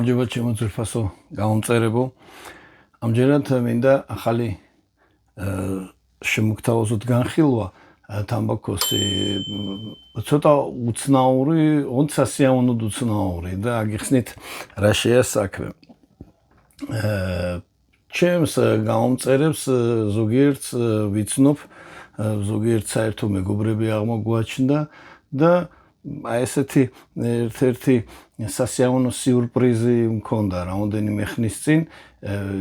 გამარჯობა ჩემო ძვირფასო გამომწერებო. ამჯერად მინდა ახალი შემოგთავაზოთ განხილვა თამბაქოსი ცოტა უცნაური, ონცასიამოვნოდ უცნაური და აგიხსნით რა შეა საქმე. ჩემს გამომწერებს ზოგიერთს ვიცნობ, ზოგიერთ საერთო მეგობრები აღმოგვაჩნდა და აი ესეთი ერთ-ერთი სასიამოვნო სიურპრიზი მქონდა რამოდენიმე ხნის წინ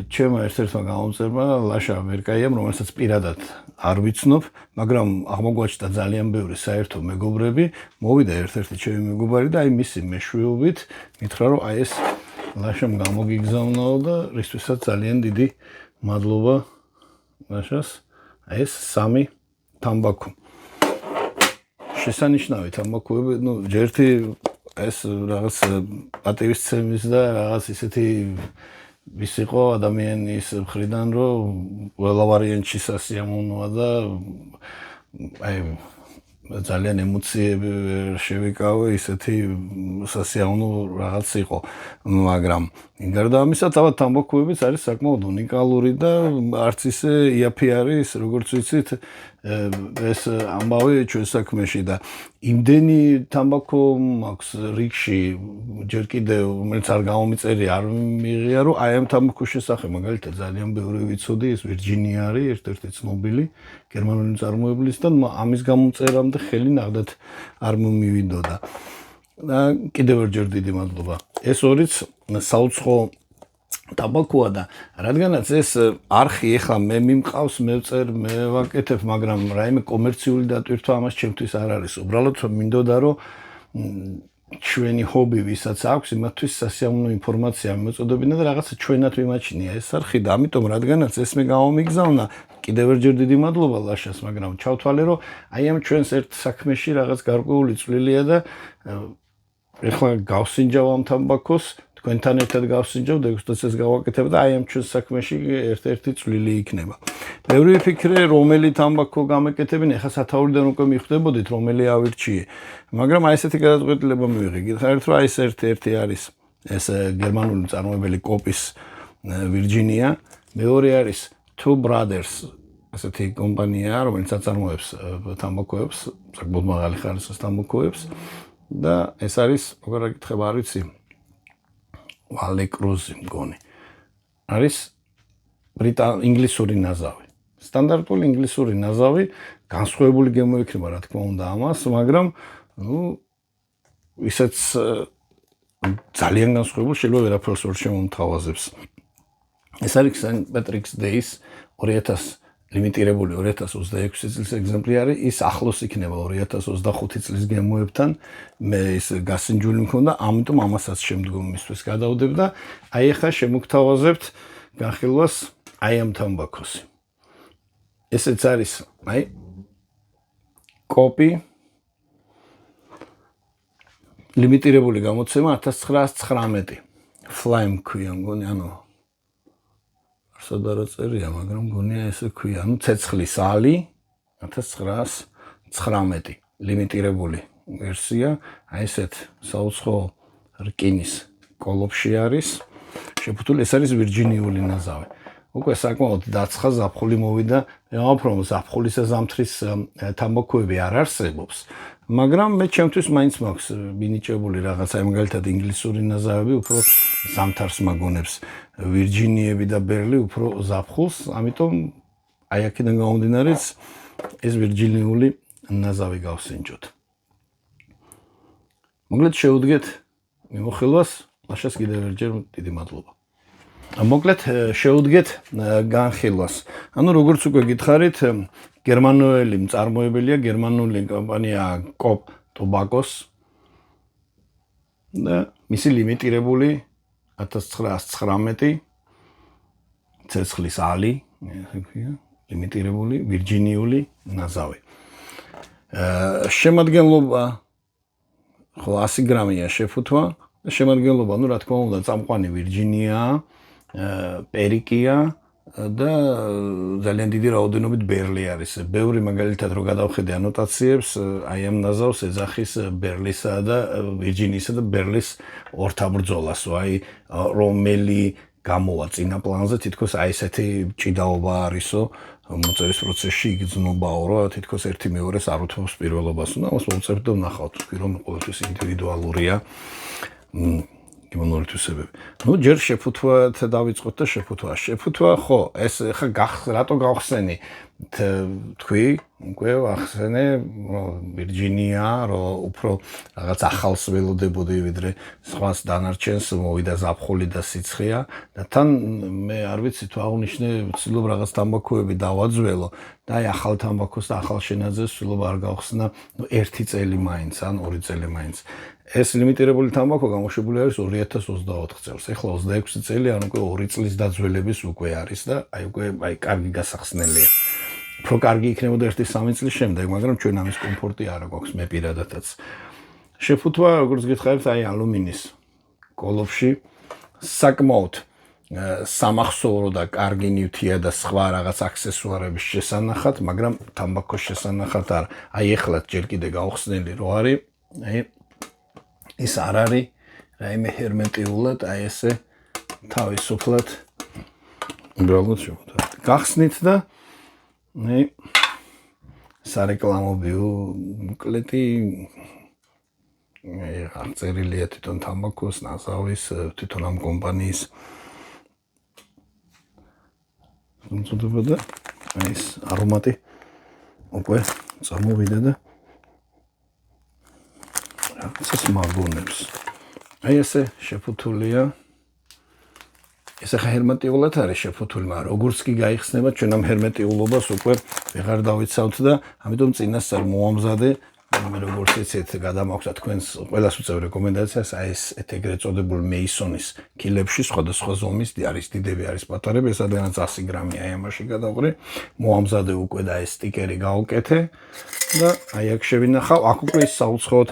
ჩემო ერთ-ერთმა გამომწერმა ლაშა ვერკაიამ, რომელსაც პირადად არ ვიცნობ, მაგრამ აღმოგვაჩნდა ძალიან ბევრი საერთო მეგობრები, მოვიდა ერთ-ერთი ჩემი მეგობარი და აი მისი მეშვეობით მითხრა რომ აი ეს ლაშამ გამოგიგზავნაო და რისთვისაც ძალიან დიდი მადლობა ლაშას. აი ეს სამი თამბაქო. შესანიშნავი თამბაქოები, ჯერთი ეს რაღაც პატივისცემის და რაღაც ისეთი ის იყო ადამიანის მხრიდან, რომ ყველა ვარიანტში სასიამოვნოა და აი ძალიან ემოციები შევიკავე, ისეთი სასიამოვნო რაღაც იყო, მაგრამ გარდა ამისა, თავად თამბაქოებიც არის საკმაოდ უნიკალური და არც ისე იაფი არის, როგორც ვიცით, ეს ამბავი ჩვენ საქმეში და იმდენი თამბაქო მაქვს რიგში, ჯერ კიდევ რომელიც არ გამომიწერია, არ მიღია, რომ აი ამ თამბაქოს შესახებ მაგალითად ძალიან ბევრი ვიცოდი, ეს ვირჯინია არის, ერთ-ერთი ცნობილი გერმანული მწარმოებლის და ამის გამომწერამდე ხელი ნახდათ არ მომივიდოდა. და კიდევ ერჯერ დიდი მადლობა. ეს ორიც საუცხო თამბაქოა და რადგანაც ეს არხი ეხლა მე მიმყავს, მევწერ, მევაკეთებ, მაგრამ რაიმე კომერციული დატვირთვა ამას ჩემთვის არ არის. უბრალოდ მინდოდა რომ ჩვენი ჰობი ვისაც აქვს, იმათთვის სასიამოვნო ინფორმაცია მოწოდებინა და რაღაცა ჩვენად მიმაჩნია ეს არხი და ამიტომ რადგანაც ეს მე გამომიგზავნა, კიდევ ერჯერ დიდი მადლობა ლაშას, მაგრამ ჩავთვალე რომ აი ამ ჩვენს ერთ საქმეში რაღაც გარკვეული წვლილია და ეხლა გავსინჯავ ამ თამბაქოს, თქვენთან ერთად გავსინჯავ და ექვსდაცას გავაკეთებ და აი ამ ჩვენს საქმეში ერთ-ერთი წვლილი იქნება. ბევრი ვიფიქრე, რომელი თამბაქო გამეკეთებინ, ეხლა სათაურიდან უკვე მიხვდებოდით, რომელი ავირჩიე. მაგრამ აი ესეთი გადაწყვეტილება მივიღე. გითხარით, რომ აი ეს ერთ-ერთი არის ეს გერმანული მწარმოებელი კოპის ვირჯინია, მეორე არის Two Brothers, ესეთი კომპანია, რომელიც აწარმოებს თამბაქოებს, საკმაოდ მაღალი ხარისხის თამბაქოებს და ეს არის, როგორ აკითხება, არ ვიცი, ვალე კრუზი მგონი. არის ინგლისური ნაზავი. სტანდარტული ინგლისური ნაზავი, განსხვავებული გემოიქნება, რა თქმა უნდა, ამას, მაგრამ ისეც ძალიან განსხვავებული შეიძლება ვერაფერს ვერ შემომთავაზებს. ეს არის St. Patrick's Day-ის 2000 ლიმიტირებული 2026 წლის ეგზემპლიარი, ის ახლოს იქნება 2025 წლის გემოებთან. მე ის გასინჯული მქონდა, ამიტომ ამასაც შემდგომისთვის გადავდებ და აი ახლა შემოგთავაზებთ განხილვას აი ამ თამბაქოსი. ესეც არის აი კოპი ლიმიტირებული გამოცემა 1919 Flame ქვია, მგონი, ანუ სადარა წერია, მაგრამ მგონია ესე ქვია, ანუ ცეცხლის ალი 1919 ლიმიტირებული ვერსია, აი ესეთ საუცხო რკინის კოლოფში არის შეფუთული, ეს არის ვირჯინიული ნაზავი. უკვე საკმაოდ დაცხა ზაფხული მოვიდა, ვამბობ, ზაფხულისა ზამთრის თამბაქოები არ არსებობს, მაგრამ მე ჩემთვის მაინც მაქვს მინიჭებული რაღაცა, მაგალითად ინგლისური ნაზავები უფრო ზამთარს მაგონებს, ვირჯინიები და ბერლი უფრო ზაფხულს, ამიტომ აი აქედან გამომდინარეც ეს ვირჯინიული ნაზავი გავსინჯოთ. მოკლედ შევუდგეთ მიმოხილვას, ლაშას კიდევ ერჯერ დიდი მადლობა. მოკლედ შევუდგეთ განხილვას. ანუ როგორც უკვე გითხარით, გერმანული მწარმოებელია, გერმანული კომპანია Coop Tobaccos და მისი ლიმიტირებული 1919 ცეცხლის ალი, ლიმიტირებული ვირჯინიული ნაზავი. შემადგენლობა ხო 100 გრამია შეფუთვა, შემადგენლობა, ну რა თქმა უნდა, წამყვანი ვირჯინია, პერიკია, და ძალიან დიდი რაოდენობით ბერლი არის. ბევრი მაგალითად რო გადავხედე ანოტაციებს, აი ამ ნაზავს ეძახის ბერლისა და ვირჯინიისა და ბერლის ორთაბრძოლას, აი რომელი გამოვა წინა პლანზე, თითქოს აი ესეთი ჭიდაობა არისო, მოწერის პროცესში იგრძნობაო, რომ თითქოს ერთი მეორეს არ უთმობს პირველობას. და ამას მოვწერთ და ვნახავთ, თქვი რომ ყოველთვის ინდივიდუალურია. იმუნური თვისებები. ნუ ჯერ შეფუთვათ დავიწყოთ და შეფუთვა, ხო, ეს ხა რატო გავხსენი? თქვი, უკვე ახსენე, ვირჯინია, რომ უფრო რაღაც ახალს ველოდებოდი, ვიდრე სხვას დანარჩენს მოვიდა ზაფხული და სიცხეა და თან მე არ ვიცი თუ აღნიშნე, ვცდილობ რაღაც თამბაქოები დავაძველო და აი ახალ თამბაქოს და ახალ შენაძეს ვცდილობ არ გავხსნა, ნუ 1 წელი მაინც ან 2 წელი მაინც. ეს ლიმიტირებული თამბაქო გამოშვებული არის 2024 წელს. ეხლა 26 წელი, ანუ უკვე 2 წლის დაძველების უკვე არის და აი კარგი გასახსნელია. უფრო კარგი იქნებოდა 1-3 წლის შემდეგ, მაგრამ ჩვენ ამის კომფორტი არ გვაქვს მე პირადადაც. შეფუთვა, როგორც გითხარით, აი ალუმინის კოლოფში საკმაოდ სამახსოვრო და კარგი ნივთია და სხვა რაღაც აქსესუარების შესანახად, მაგრამ თამბაქოს შესანახად არ. აი ეხლა ჯერ კიდე გავხსნელი რო არის, აი ის არ არის რაიმე ჰერმეტიულად, აი ესე თავისუფლად უბრალოდ შევხვდა. გახსნით და აი სარეკლამო ბიუკლეტი აღწერილია თვითონ თამბაქოს, ნაზავის, თვითონ ამ კომპანიის უწოდება და ეს არომატი უკვე წარმოვიდა და ეს მაგონებს. აი ესე შეფუთულია. ეს ახლა ჰერმეტიულად არის შეფუთული, მაგრამ როგორც კი გაიხსნება, ჩვენ ამ ჰერმეტიულობას უკვე ვეღარ დავიცავთ და ამიტომ წინასწარ მოამზადე, მე როგორც იცით, გადამაგვცა თქვენს ყველას უწევ რეკომენდაციას, აი ეს ეგრეთ წოდებულ მეისონის კილებში სხვადასხვა ზომის არის დიდები, არის პატარები, ეს ადანაც 100 გრამი აი ამაში გადავყრი, მოამზადე უკვე და ეს სტიკერი გავუკეთე და აი აქ შევინახავ, აქ უკვე ის საუცხოოდ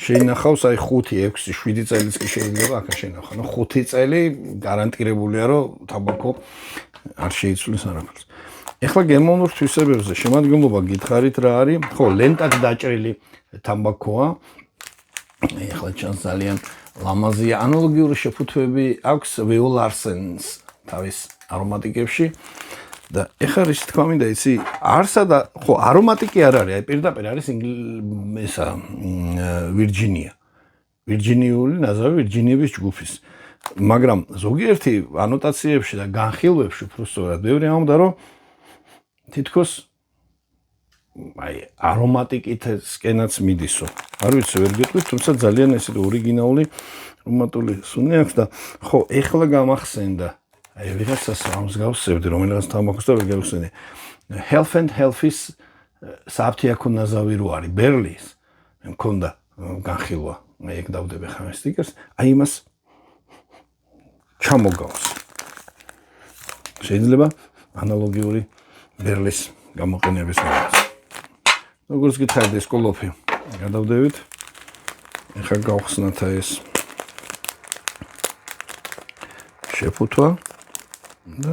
შეინახავს, აი 5, 6, 7 წელიც კი შეიძლება აქ შეინახო. ნუ 5 წელი გარანტირებულია, რომ თამბაქო არ შეიცვლის არაფერს. ეხლა გერმანულ თვისებებზე შემადგენლობა გითხარით რა არის? ხო, ლენტად დაჭრილი თამბაქოა. ეხლა ჩანს ძალიან ლამაზია. ანალოგიური შეფუთვები აქვს ვეოლარსენს თავის არომატიკებში. და ეხლა რის თქმა მინდა იცი, არსა და ხო, არომატიკი არ არის, აი პირდაპირ არის ესა ვირჯინია. ვირჯინიული ნაზავი ვირჯინიების ჯგუფის. მაგრამ ზოგიერთი ანოტაციებში და განხილვებში უფრო სწორად ბევრი ამბობდა, რომ თითქოს აი არომატიკითსკენაც მიდისო. არ ვიცი, ვერ გეტყვით, თუმცა ძალიან ესეთი ორიგინალური არომატული სუნი აქვს და ხო, ეხლა გამახსენდა. აი ვიღაცას ამსგავსებდი, რომელიღაც თამბაქოს და ვერ გავხსენე. Health and Health-ის საფთიაქო ნაზავი რო არის ბერლის, მე მქონდა განხილვა. აი ეგ დავდები ხარ სტიკერს, აი იმას ჩამოგავს. შეიძლება ანალოგიური ბერლის გამოყენების რაღაც. როგორც გითხარით ეს კოლოფი გადავდებით. ეხლა გავხსნათ ეს შეფუთვა და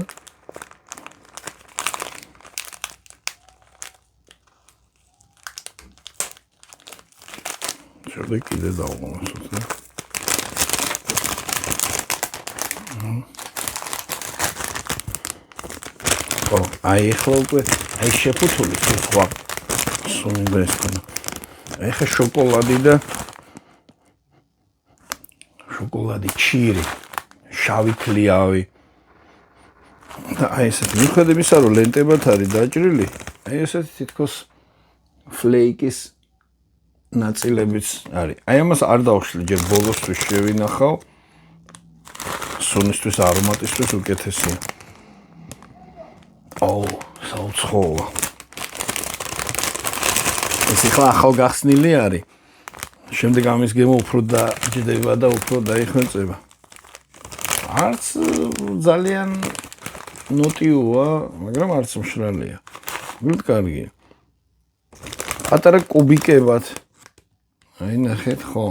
შეიძლება კიდე დავღუნოთ და აი ეხლა უკვე აი შეფუთული სხვა სუნი ეს ქონა. ეხლა შოკოლადი და შოკოლადი ჩირი, შავი ქლიავი. და აი ესეთი მიხედავთ იმისა, რომ ლენტებად არის დაჭრილი, აი ესეთი თითქოს ფლეიკის ნაწილებიც არის. აი ამას არ დავშლი, ჯერ ბოლოსთვის შევინახავ. სუნისთვის, არომატისთვის უკეთესია. საუცხოა. ეს ახლა ახალ გახსნილი არის. შემდეგ ამის გემო უფრო დაჯდება და უფრო დაიხვეწება. არც ძალიან ნოტიოა, მაგრამ არც მშრალია. გულთ კარგია. პატარა კუბიკებად. აი ნახეთ, ხო.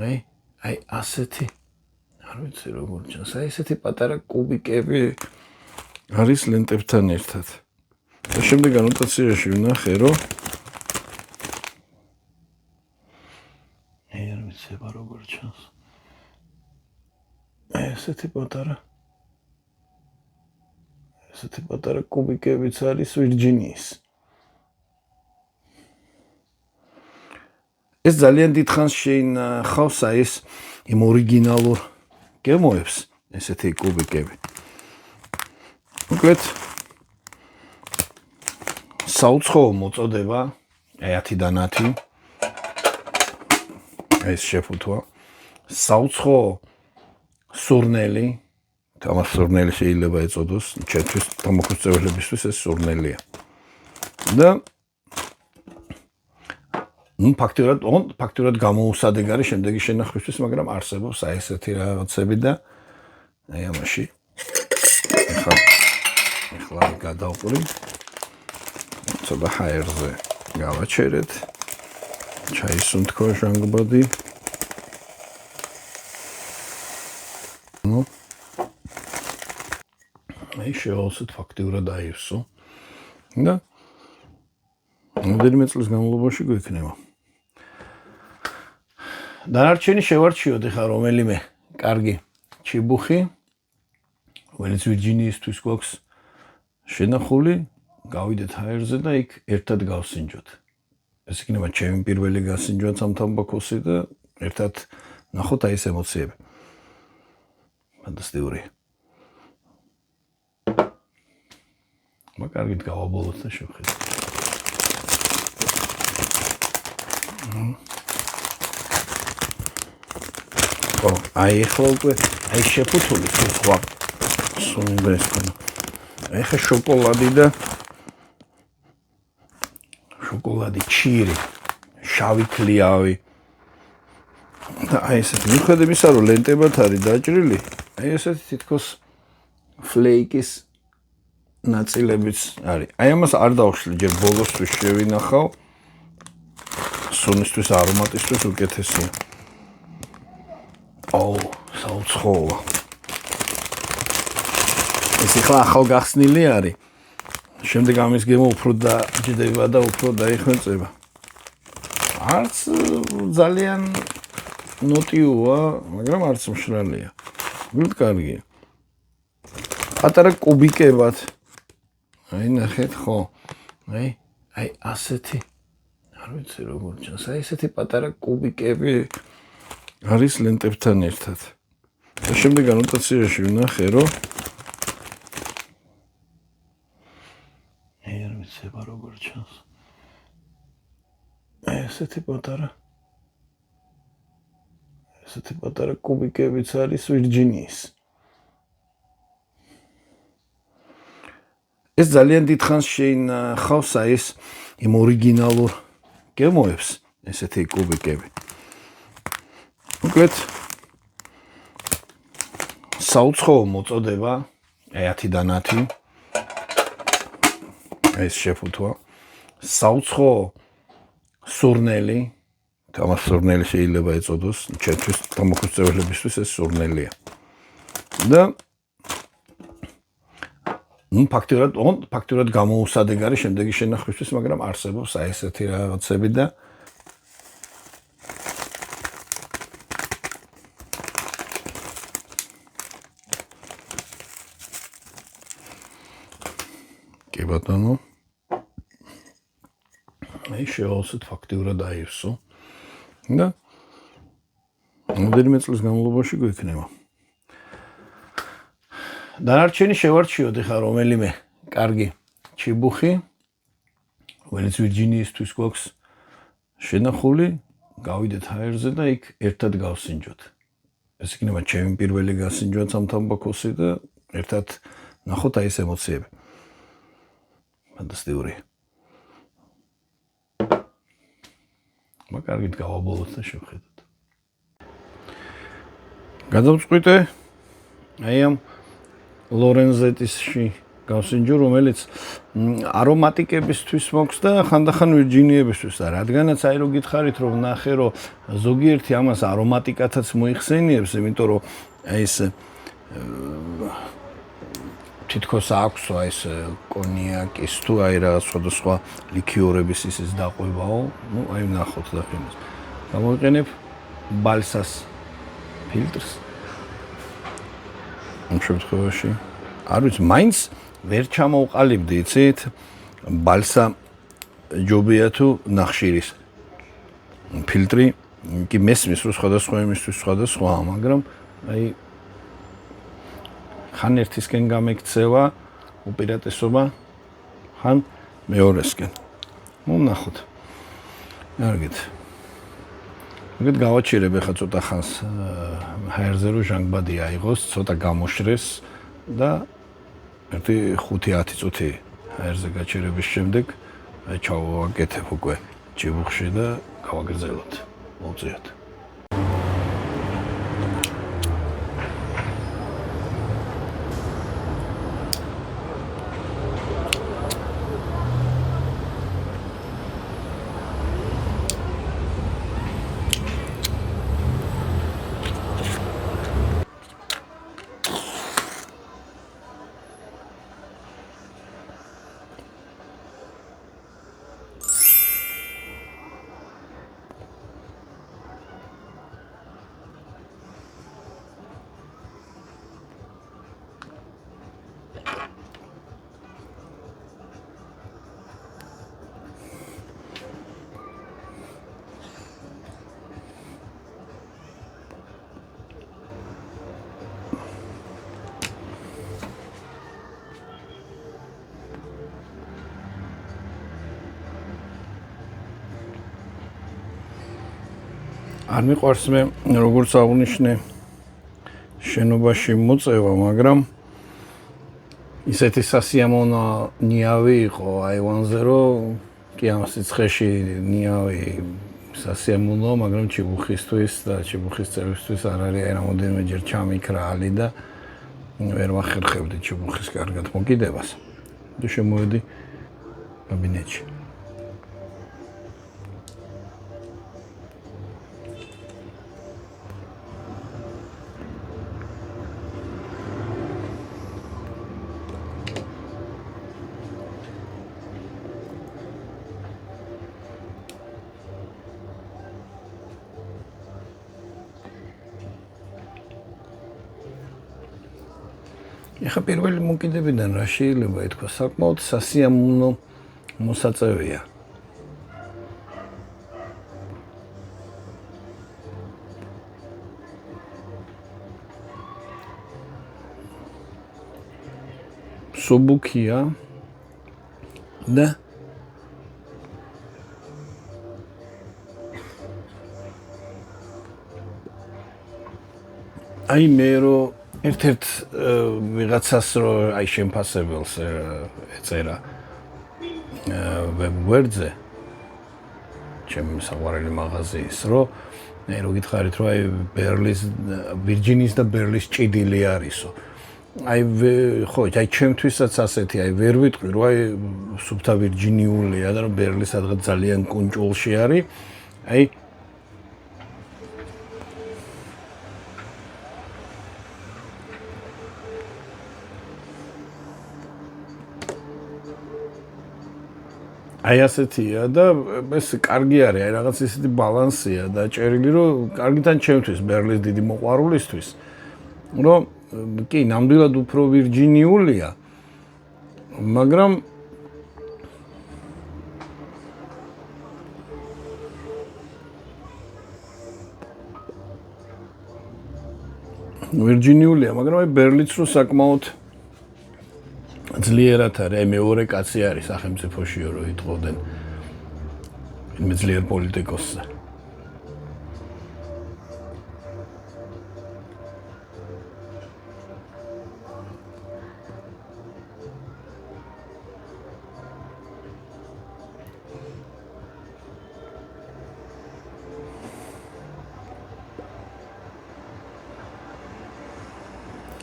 აი ასეთი არ ვიცი როგორ ჩანს. აი ესეთი პატარა კუბიკები არის ლენტებთან ერთად. და შემდეგ ანოტაციაში ვნახე, რომ არ ვიცება როგორ ჩანს. ესეთი პატარა კუბიკებიც არის ვირჯინიის. ეს ძალიან დიდხანს შეინახავს ეს იმ ორიგინალურ გემოებს, ესეთი კუბიკები. მოკლედ საუცხოო მოწოდება 10-დან 10 ეს შეფუთვა. საუცხოო სურნელი, თამარ სურნელი შეიძლება ეწოდოს, ჩემთვის დამოუკიდებლობისთვის ეს სურნელია. და ფაქტურად გამოუსადეგ არის შემდეგი შენახვისთვის, მაგრამ არსებობს აი ესეთი რაღაცები და აი ამაში ეხლა გადავყრი. ცოტა ჰაერზე გავაჩერეთ. ჩაისუნთქვა ჟანგბადი. აი შეავსოთ ფაქტიურად აივსო. და რამდენიმე წლის განმავლობაში გვექნება. დანარჩენი შევარჩიოთ ახლა რომელიმე კარგი ჩიბუხი, რომელიც ვირჯინიისთვის გვაქვს შენახული, გავიდეთ ჰაერზე და იქ ერთად გავსინჯოთ. ეს იქნება ჩემი პირველი გასინჯვაც ამ თამბაქოსი და ერთად ნახოთ აი ეს ემოციები. ფანტასტიკური. მაგარით გავაბოლოთ და შევხედოთ. აი ახლა უკვე აი შეფუთული სხვა სუნდა ეს ქონა. აი ხა შოკოლადი და შოკოლადი ჩირი, შავი ქლიავი. და აი ესეთი მიხედავთ იმისა, რომ ლენტებად არის დაჭრილი, აი ესეთი თითქოს ფლეიკის ნაწილებიც არის. აი ამას არ დავშლი, ჯერ ბოლოსთვის შევინახავ. სუნისთვის, არომატისთვის უკეთესია. საუცხოა. ეს ახლა ახალ გახსნილი არის. შემდეგ ამის გემო უფრო დაჯდება და უფრო დაიხვეწება. არც ძალიან ნოტიოა, მაგრამ არც მშრალია. გულთ კარგია. პატარა კუბიკებად. აი ნახეთ ხო? აი ასეთი არ ვიცი როგორ ჩანს. აი ესეთი პატარა კუბიკები არის ლენტებთან ერთად. და შემდეგ ანოტაციაში ვნახე, რომ არ ვიცება როგორ ჩანს. აი ესეთი პატარა კუბიკებიც არის ვირჯინიის. ეს ძალიან დიდხანს შეინახავს ეს იმ ორიგინალურ გემოებს, ესეთი კუბიკები. მოკლედ საუცხოო მოწოდება 10-დან 10 ეს შეფუთვა. საუცხოო სურნელი, თამარ სურნელი შეიძლება ეწოდოს, ჩემთვის დამოუკიდებლობისთვის ეს სურნელია. და ფაქტურად გამოუსადეგ არის შემდეგი შენახვისთვის, მაგრამ არსებობს აი ესეთი რაღაცები და კი ბატონო. აი შეავსოთ ფაქტურად აივსო. და რამდენიმე წლის განმავლობაში გვექნება. დანარჩენი შევარჩიოთ ახლა რომელიმე კარგი ჩიბუხი, რომელიც ვირჯინიისთვის გვაქვს შენახული, გავიდეთ ჰაერზე და იქ ერთად გავსინჯოთ. ეს იქნება ჩემი პირველი გასინჯვაც ამ თამბაქოსი და ერთად ნახოთ აი ეს ემოციები. ფანტასტიკური. მაგარით გავაბოლოთ და შევხედოთ. გადავწყვიტე აი ამ ლორენზეტისში გავსინჯო, რომელიც არომატიკებისთვის მოქვს და ხანდახან ვირჯინიებისთვის და რადგანაც აი რო გითხარით რომ ნახე რომ ზოგიერთი ამას არომატიკათაც მოიხსენიებს, იმიტომ რომ აი ეს თითქოს აქვს აი ეს კონიაკის თუ აი რაღაც სხვადასხვა ლიქიორების ისის დაყვებაო, ну, აი ნახოთ და იმას. გამოვიყენებ ბალსას ფილტრს. ამ შემთხვევაში არ ვიცი, მაინც ვერ ჩამოვყალიბდი, იცით? ბალსა ჯობია თუ ნახშირის ფილტრი, კი მესმის რომ სხვადასხვა იმისთვის სხვადასხვაა, მაგრამ აი ხან ერთისკენ გამექცევა უპირატესობა, ხან მეორესკენ. Ну, ნახოთ. კარგით. მოგეთ გავაჩერებ ახლა ცოტა ხანს ჰაერზე რომ ჟანგბადი აიღოს, ცოტა გამოშრეს და ერთი 5-10 წუთი ჰაერზე გაჩერების შემდეგ აი ჩავაკეთებ უკვე ჭიბუხში და გავაგრძელოთ. მოვწიოთ. არ მიყვარს მე როგორც აღნიშნე შენობაში მოწევა, მაგრამ ისეთი სასიამოვნო ნიავი იყო აივანზე, რომ კი ამ სიცხეში ნიავი სასიამოვნო, მაგრამ ჭიბუხისთვის და ჭიბუხის წევრისთვის არ არის აი რამოდენიმეჯერ ჩამიქრა ალი და ვერ ვახერხებდი ჭიბუხის კარგად მოკიდებას. და შემოვედი კაბინეტში. ეხა პირველი მოკიდებიდან რა შეიძლება ითქვა, საკმაოდ სასიამოვნო მოსაწევია. სუბუქია და აი მე რომ ერთ-ერთ ვიღაცას რომ აი შემფასებელს ეწერა ვებგვერდზე ჩემი საყვარელი მაღაზიის რომ მე რო გითხარით რომ აი ბერლის ვირჯინის და ბერლის ჭიდილი არისო აი ხო აი ჩემთვისაც ასეთი აი ვერ ვიტყვი რომ აი სუფთა ვირჯინიულია და რომ ბერლის სადღაც ძალიან კუნჭულში არის აი აი ასეთია და ეს კარგი არის, აი რაღაც ისეთი ბალანსია და ჭერილი რომ კარგიდან ჩემთვის ბერლის დიდი მოყვარულისთვის რომ კი ნამდვილად უფრო ვირჯინიულია მაგრამ ვირჯინიულია მაგრამ აი ბერლიც რო საკმაოდ ძლიერად არის, აი მეორე კაცი არის სახელმწიფოშიო რომ იტყოდნენ მე ძლიერ პოლიტიკოსზე.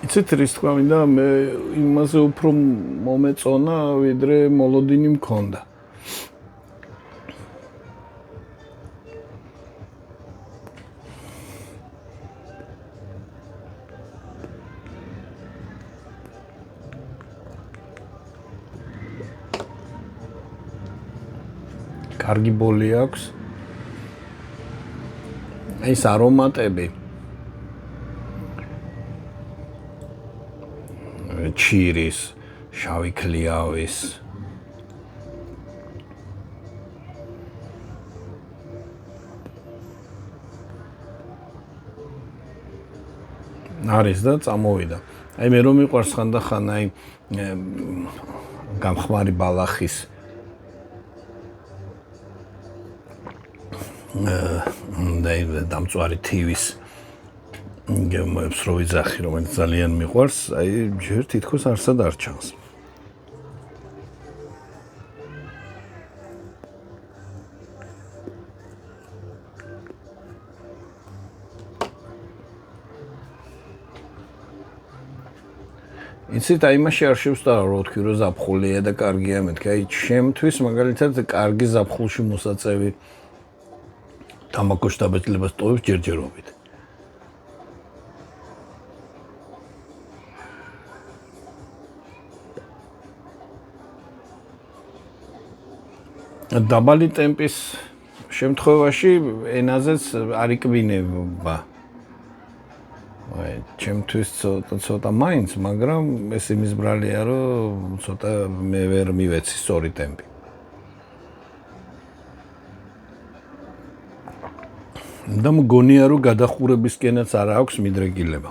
იცით რის თქვა მინდა მე იმაზე უფრო მომეწონა ვიდრე მოლოდინი მქონდა. კარგი ბოლი აქვს. ეს არომატები. ჩირის, შავი ქლიავის. არის და წამოვიდა. აი მე რომ მიყვარს ხანდახან აი გამხმარი ბალახის დამწვარი თივის გემოებს რო ვიძახი, რომელიც ძალიან მიყვარს, აი ჯერ თითქოს არსად არ ჩანს. იცით, აი იმაში არ შევსწავლ, რომ თქვი რომ ზაფხულია და კარგია მეთქი. აი ჩემთვის მაგალითად კარგი ზაფხულში მოსაწევი თამბაქოს დაბეჭდილებას ტოვებს ჯერჯერობით. დაბალი ტემპის შემთხვევაში ენაზეც არ იკბინება. ჩემთვის ცოტა მაინც, მაგრამ ეს იმის ბრალია, რომ ცოტა მე ვერ მივეცი სწორი ტემპი. და მგონია, რომ გადახურებისკენაც არ აქვს მიდრეკილება.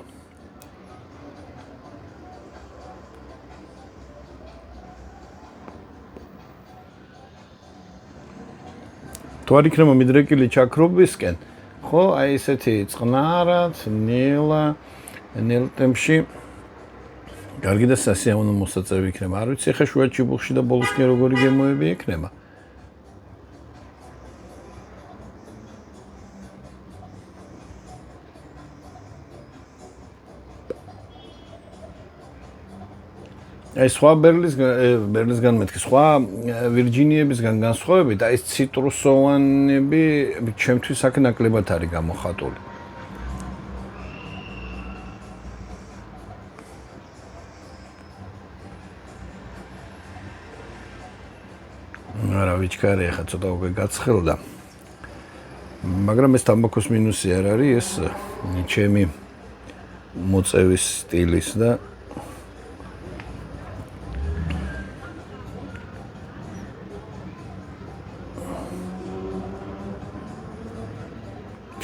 თუ არ იქნება მიდრეკილი ჩაქრობისკენ, ხო, აი ესეთი წყნარად, ნელ ტემპში კარგი და სასიამოვნო მოსაწევი იქნება. არ ვიცი, ხე შუა ჩიბუხში და ბოლოსკენ როგორი გემოები იქნება. აი სხვა ბერლისგან მეთქი, სხვა ვირჯინიებისგან განსხვავებით, აი ეს ციტრუსოვანები ჩემთვის აქ ნაკლებად არის გამოხატული. არა ვიჩქარე, ახლა ცოტა უკვე გაცხელდა. მაგრამ ეს თამბაქოს მინუსი არ არის, ეს ჩემი მოწევის სტილის და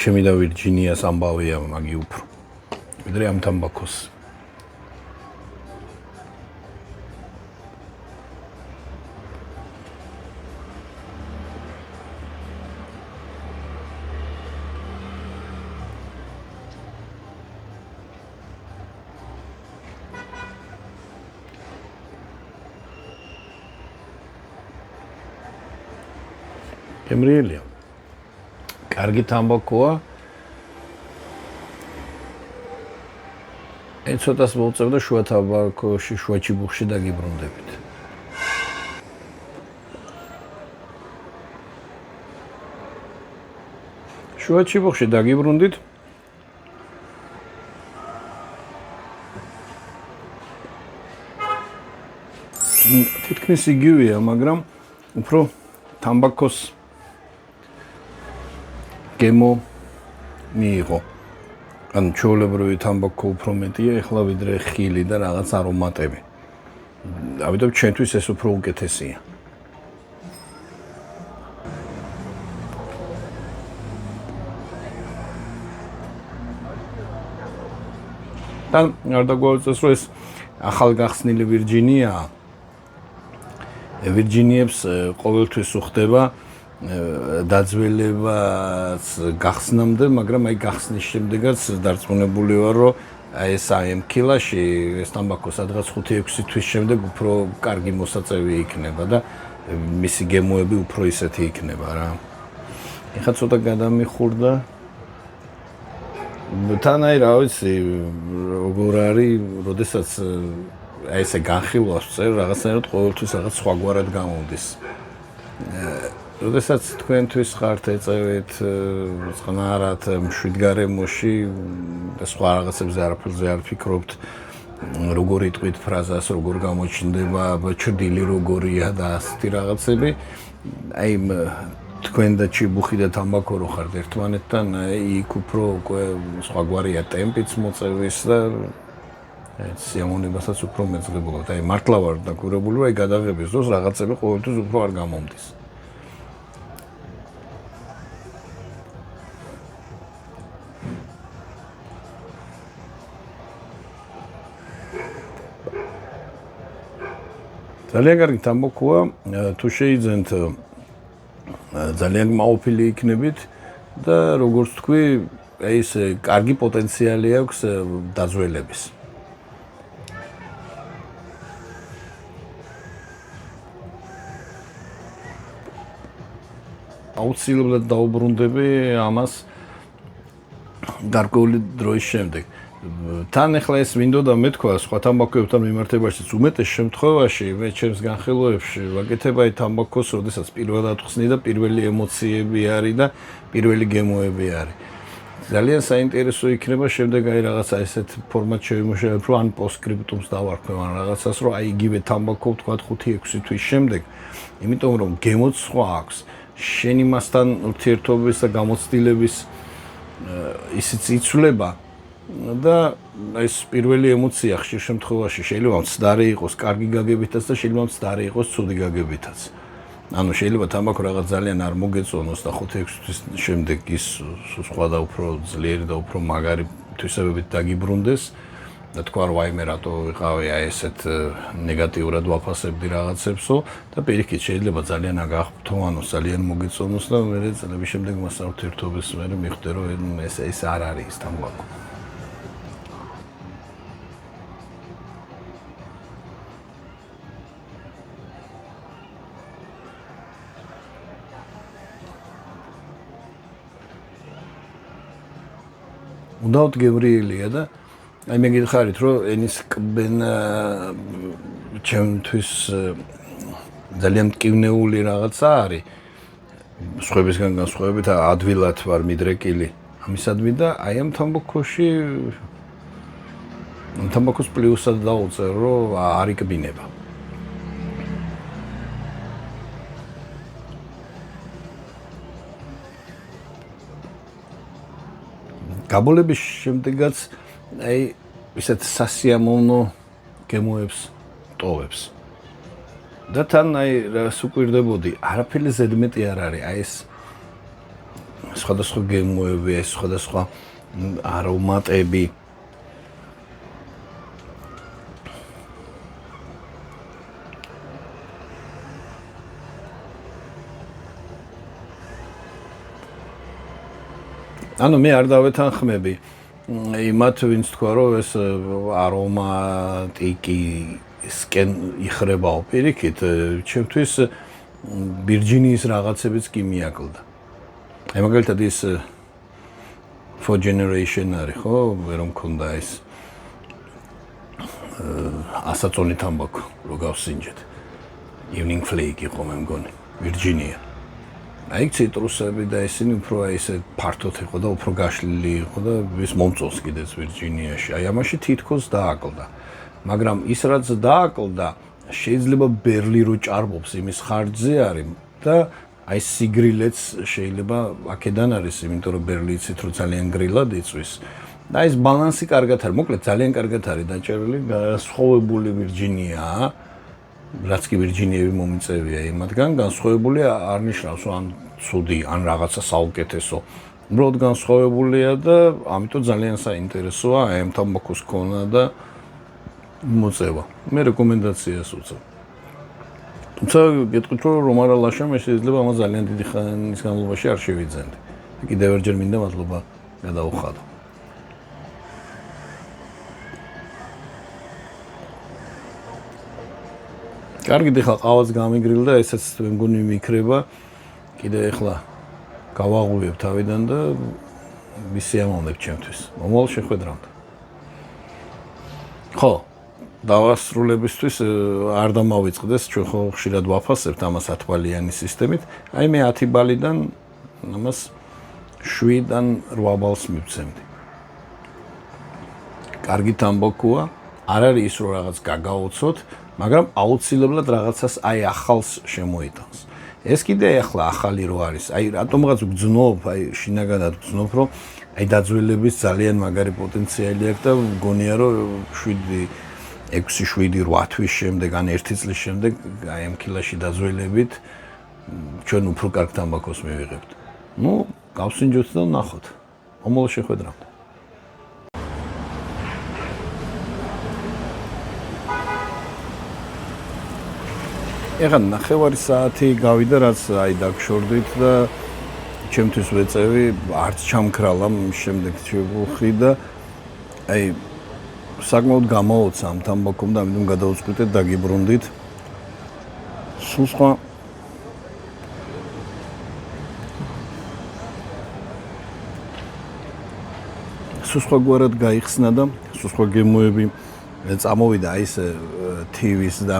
ჩემი და ვირჯინიას ამბავია მაგი უფრო. ვიდრე ამ თამბაქოს. გემრიელია. კარგი თამბაქოა. ეს ცოტას მოუწევ და შუა თამბაქოში, შუა ჩიბუხში დაგიბრუნდებით. შუა ჩიბუხში დაგიბრუნდით. თითქმის იგივეა, მაგრამ უფრო თამბაქოს გემო მიიღო. ან ჩვეულებრივი თამბაქო უფრო მეტია, ეხლა ვიდრე ხილი და რაღაც არომატები. ამიტომ ჩვენთვის ეს უფრო უკეთესია. და არ დაგვაუწეს, რომ ეს ახალგახსნილი ვირჯინიაა. ვირჯინიებს ყოველთვის უხდება დაძველებას გახსნამდე, მაგრამ აი გახსნის შემდეგაც დარწმუნებული ვარ, რომ აი ეს ამ კილაში ეს თამბაქო სადღაც 5-6 თვის შემდეგ უფრო კარგი მოსაწევი იქნება და მისი გემოები უფრო ისეთი იქნება რა. ეხლა ცოტა გადამიხურდა. თან აი რა ვიცი, როგორ არის, როდესაც აი ესე განხილვას წერ, რაღაცნაირად ყოველთვის რაღაც სხვაგვარად გამოვდის. როდესაც თქვენთვის ხართ ეწევით წყნარად მშვიდ გარემოში და სხვა რაღაცებზე არაფერზე არ ფიქრობთ, როგორ იტყვით ფრაზას, როგორ გამოჩნდება, ჭრდილი როგორია და ასეთი რაღაცები. აი თქვენ და ჩიბუხი და თამბაქო რო ხართ ერთმანეთთან, იქ უფრო უკვე სხვაგვარია ტემპიც მოწევის და სიამოვნებასაც უფრო მეძღებულად. აი მართლა ვარ დაკურებული, აი გადაღების დროს რაღაცები ყოველთვის უფრო არ გამომდის. ძალიან კარგი თამბაქოა, თუ შეიძენთ ძალიან მაოფილი იქნებით და როგორც თქვი, აი ეს კარგი პოტენციალი აქვს დაძველების. აუცილებლად დაუბრუნდები ამას გარკვეული დროის შემდეგ. თან ახლა ეს მინდოდა მეთქვა სხვა თამბაქოებთან მიმართებაშიც უმეტეს შემთხვევაში მე ჩემს განხილვებში ვაკეთებ აი თამბაქოს, როდესაც პირველად ხსნი და პირველი ემოციები არის და პირველი გემოები არის. ძალიან საინტერესო იქნება შემდეგ აი რაღაცა ესეთ ფორმატ შევიმუშავებ, რომ ან პოსტსკრიპტუმს დავარქვევ, ან რაღაცას, რომ აი იგივე თამბაქო თქვა 5-6 თვის შემდეგ, იმიტომ რომ გემოც სხვა აქვს. შენ იმასთან ურთიერთობის და გამოცდილების ისიც იცვლება და ეს პირველი ემოცია ხშირ შემთხვევაში შეიძლება მცდარი იყოს, კარგი გაგებითაც და შეიძლება მცდარი იყოს, ცუდი გაგებითაც. ანუ შეიძლება თამბაქო რაღაც ძალიან არ მოგეწონოს და 5-6 თვის შემდეგ ის სხვა და უფრო ძლიერი და უფრო მაგარი თვისებებით დაგიბრუნდეს და თქვა რომ აიმე რატო ვიყავი აი ესეთ ნეგატიურად ვაფასებდი რაღაცებსო და პირიქით შეიძლება ძალიან აგახვთოვანოს, ძალიან მოგეწონოს და მე წლების შემდეგ მას ურთიერთობის მე მიხვდე რომ ეს არ არის ის თამბაქო. უდავთ გემრიელია და აი მე გითხარით რომ ენის კბენა ჩემთვის ძალიან მტკივნეული რაღაცა არის სხვებისგან განსხვავებით ადვილად ვარ მიდრეკილი ამისადმი და აი ამ თამბაქოს პლუსად დავუწევ რომ არ იკბინება. გაბოლების შემდეგაც აი ისეთ სასიამოვნო გემოებს ტოვებს. და თან აი რას უკვირდებოდი, არაფერი ზედმეტი არ არის. აი ეს სხვადასხვა გემოები, ეს სხვადასხვა არომატები. ანუ მე არ დავეთანხმები იმათ ვინც თქვა რომ ეს არომატიკისკენ იხრებაო პირიქით ჩემთვის ვირჯინიის რაღაცებიც კი მიაკლდა. აი მაგალითად ის for generation არის ხო ვერ მქონდა ეს ასაწონი თამბაქო რო გავსინჯეთ. evening flake იყო მე მგონი ვირჯინია. აი ციტრუსები და ისინი უფრო აი ესე ფართოდ იყო და უფრო გაშლილი იყო და ვის მომწონს კიდეც ვირჯინიაში. აი ამაში თითქოს დააკლდა. მაგრამ ის რაც დააკლდა, შეიძლება ბერლი რო ჭარბობს იმის ხარჯზე არის და აი სიგრილეც შეიძლება აქედან არის, იმიტომ რომ ბერლი იცით რომ ძალიან გრილად იწვის. და ეს ბალანსი კარგად არის. მოკლედ ძალიან კარგად არის დაჭერილი, განსხვავებული ვირჯინიაა. რაც კი ვირჯინიები მომიწევია იმათგან, განსხვავებული არ ნიშნავს ან ცუდი, ან რაღაცა საუკეთესო. უბრალოდ განსხვავებულია და ამიტომ ძალიან საინტერესოა აი ამ თამბაქოს ქონა და მოწევა. მე რეკომენდაციას უწევ. თუმცა გეტყვით რომ არა ლაშა მე შეიძლება ამას ძალიან დიდი ხანის განმავლობაში არ შევიძენდი. კიდევ ერჯერ მინდა მადლობა გადაუხადო. კარგი ხა ყავაც გამიგრილდა, ესაც მე მგონი მიქრება. კიდე ახლა გავაღვივებ თავიდან და ვისიამოვნებ ჩემთვის. მომავალ შეხვედრამდე. ხო, დავასრულებისთვის არ დამავიწყდეს, ჩვენ ხო ხშირად ვაფასებთ ამას 10 ბალიანი სისტემით. აი მე 10 ბალიდან ამას 7-დან 8 ბალს მივცემდი. კარგი თამბაქოა, არ არის ის რომ რაღაც გაგაოცოთ, მაგრამ აუცილებლად რაღაცას აი ახალს შემოიტანს. ეს კიდე ახლა ახალი რო არის, აი რატომღაც გძნობ, აი შინაგანად გძნობ, რომ აი დაძველების ძალიან მაგარი პოტენციალი აქვს და მგონია რომ 6-7 თვის შემდეგ ან 1 წლის შემდეგ აი ამ კილაში დაძველებით ჩვენ უფრო კარგ თამბაქოს მივიღებთ. ნუ გავსინჯოთ და ვნახოთ. მომავალ შეხვედრამდე. ეხლა 9 საათი გავიდა, რაც აი დაგშორდით და ჩემთვის ვეწევი, არც ჩამქრალა შემდეგ შევუხრი და აი საკმაოდ გამოოცა ამ თამბაქომ და ამიტომ გადავწყვიტეთ დაგიბრუნდით. სულ სხვა გვარად გაიხსნა და სულ სხვა გემოები წამოვიდა აი ეს TV-ს და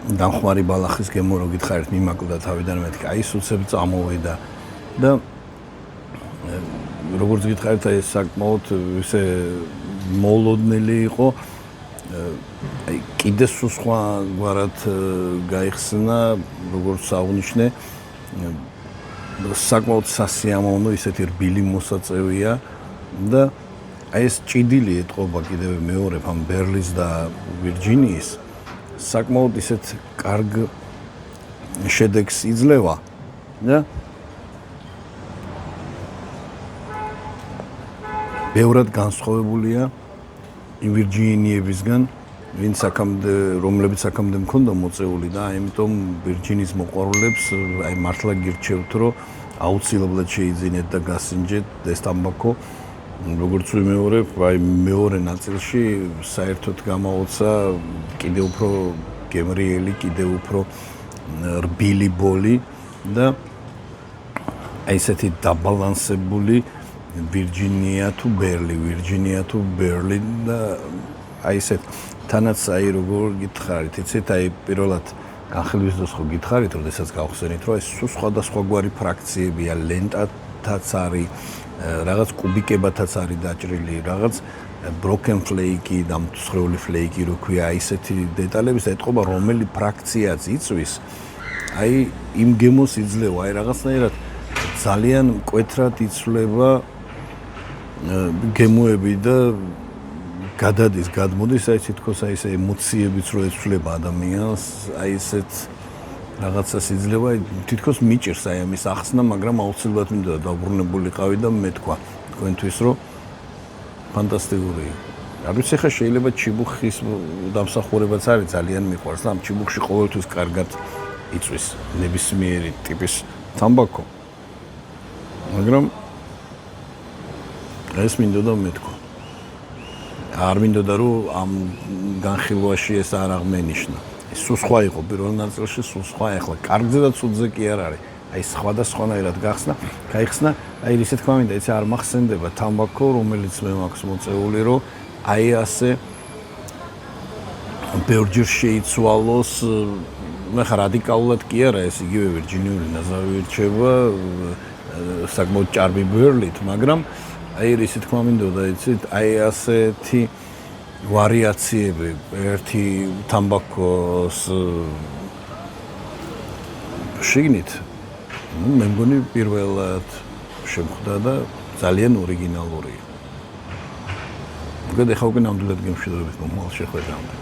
დამხმარი ბალახის გემო რო გითხარით მიმაკლდა თავიდან მეთქი აი სუცები წამოვიდა და როგორც გითხარით აი საკმაოდ ისე მოლოდნელი იყო აი კიდე სულ სხვა გვარად გაიხსნა როგორც აღნიშნე საკმაოდ სასიამოვნო ისეთი რბილი მოსაწევია და აი ეს ჭიდილი ეთყობა კიდევ მეორე ამ ბერლის და ვირჯინიის საკმაოდ ისეთ კარგ შედეგს იძლევა და ბევრად განსხვავებულია იმ ვირჯინიებისგან ვინც რომლებიც აქამდე მქონდა მოწეული და ამიტომ ვირჯინის მოყვარულებს აი მართლა გირჩევთ რომ აუცილებლად შეიძინეთ და გასინჯეთ ეს თამბაქო როგორც ვიმეორებ, აი მეორე ნაწილში საერთოდ გამოოცა კიდევ უფრო გემრიელი, კიდევ უფრო რბილი ბოლი და აი ესეთი დაბალანსებული ვირჯინია თუ ბერლი და აი ესეთ თანაც აი როგორ გითხარით, იცით, აი პირველად განხილვის დროს ხო გითხარით, როდესაც გავხსენით, რომ ეს სხვადასხვაგვარი ფრაქციებია, ლენტათაც არის რაღაც კუბიკებათაც არის დაჭრილი, რაღაც broken flake-ი, დამწვრეული flake-ი რო ქვია, ისეთი დეტალების ეთყობა რომელი ფრაქციაც იწვის, აი იმ გემოს იძლევა, აი რაღაცნაირად ძალიან მკვეთრად იცვლება გემოები და გადადის, გადმოდის, აი თითქოს აი ეს ემოციებიც რო ეცვლება ადამიანს, აი ესეთ რაღაცას იძლევა, თითქოს მიჭირს აი ამის ახსნა, მაგრამ აუცილებლად მინდა დაბრუნებულიყავი და მეთქვა თქვენთვის, რომ ფანტასტიკური. არ ვიცი, ხა შეიძლება ჩიბუხის დამსახურებაც არის ძალიან მიყვარს და ამ ჩიბუხში ყოველთვის კარგად იწვის ნებისმიერი ტიპის თამბაქო. მაგრამ ეს მინდოდა მეთქვა. არ მინდოდა რომ ამ განხილვაში ეს არ აღმენიშნა. სულ სხვა იყო პირველ ნაწილში, სულ სხვა ახლა კარგზე და ცუდზე კი არ არის. აი სხვადასხვანაირად გაიხსნა, აი ისე თქვა მინდა, იცი არ მახსენდება თამბაქო, რომელიც მე მაქვს მოწეული, რომ აი ასე ბევრჯერ შეიცვალოს, მე ხა რადიკალურად კი არა, ეს იგივე ვირჯინიული ნაზავი ირჩება, საკმაოდ ჭარბი ბერლით, მაგრამ აი ისე თქვა მინდოდა, იცით, აი ასეთი ვარიაციები ერთი თამბაქოს შიგნით მე მგონი პირველად შემხვდა და ძალიან ორიგინალურია. მოგეთ ახლა უკვე ნამდვილად გემშვიდობებით მომავალ შეხვედრამდე.